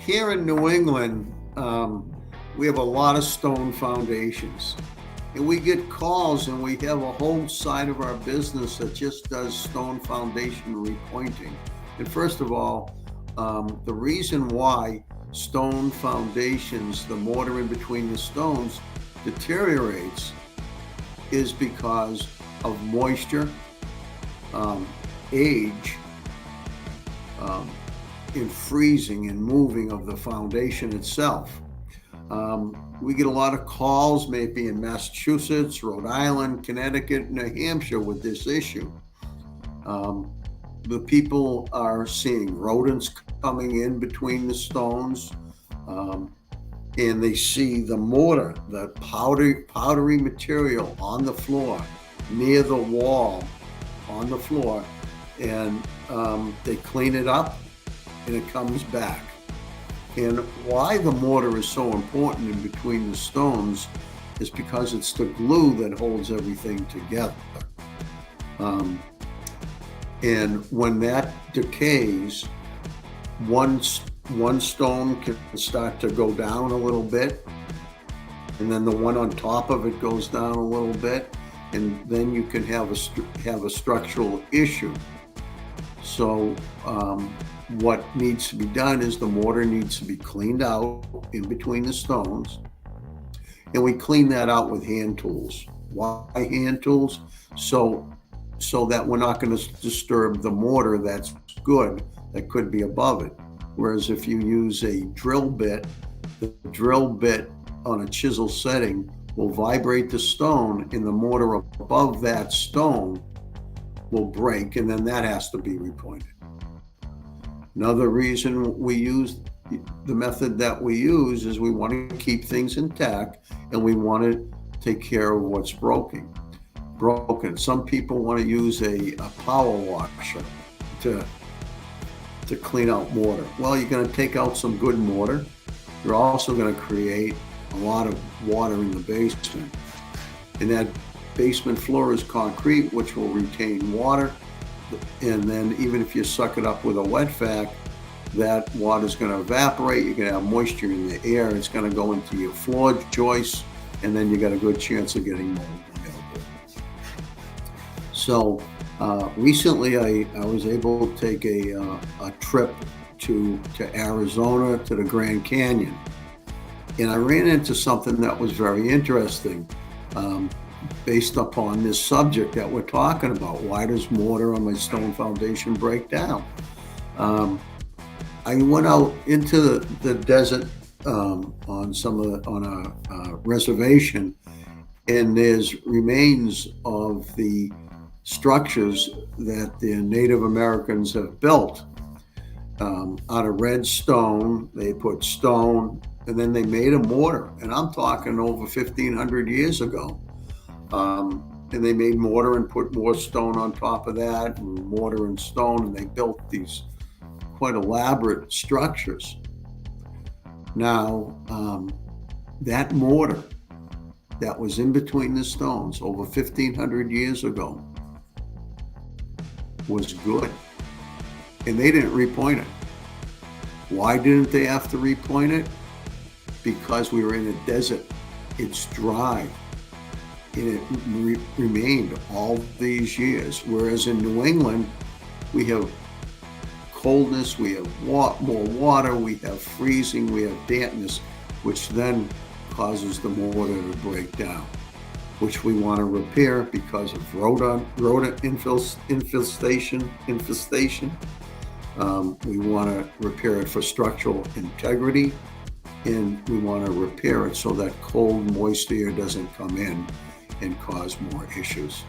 Here in New England, we have a lot of stone foundations. And we get calls, and we have a whole side of our business that just does stone foundation repointing. And first of all, the reason why stone foundations, the mortar in between the stones, deteriorates is because of moisture, um, age, um, in freezing and moving of the foundation itself. We get a lot of calls, maybe in Massachusetts, Rhode Island, Connecticut, New Hampshire, with this issue. Um, the people are seeing rodents coming in between the stones, um, and they see the mortar, the powdery material on the floor, near the wall, on the floor, and they clean it up, and it comes back. And why the mortar is so important in between the stones is because it's the glue that holds everything together. Um, and when that decays, one one stone can start to go down a little bit, and then the one on top of it goes down a little bit, and then you can have a structural issue. So what needs to be done is the mortar needs to be cleaned out in between the stones, and we clean that out with hand tools. Why hand tools? So that we're not going to disturb the mortar that's good, that could be above it. Whereas if you use a drill bit, the drill bit on a chisel setting will vibrate the stone, and the mortar above that stone will break, and then that has to be repointed. Another reason we use the method that we use is we want to keep things intact, and we want to take care of what's broken. Some people want to use a power washer to clean out mortar. Well, you're going to take out some good mortar. You're also going to create a lot of water in the basement. And that basement floor is concrete, which will retain water. And then even if you suck it up with a wet vac, that water is going to evaporate. You're going to have moisture in the air. It's going to go into your floor joists, and then you got a good chance of getting mold. So recently, I was able to take a trip to Arizona, to the Grand Canyon, and I ran into something that was very interesting, based upon this subject that we're talking about. Why does mortar on my stone foundation break down? I went out into the desert, on a reservation, and there's remains of the structures that the Native Americans have built, out of red stone. They put stone, and then they made a mortar, and I'm talking over 1,500 years ago. And they made mortar and put more stone on top of that, and mortar and stone, and they built these quite elaborate structures. Now, that mortar that was in between the stones over 1,500 years ago was good, and they didn't repoint it. Why didn't they have to repoint it? Because we were in a desert. It's dry, and it remained all these years. Whereas in New England, we have coldness, we have more water, we have freezing, we have dampness, which then causes the mortar to break down, which we want to repair because of rodent infestation. We want to repair it for structural integrity, and we want to repair it so that cold, moist air doesn't come in and cause more issues.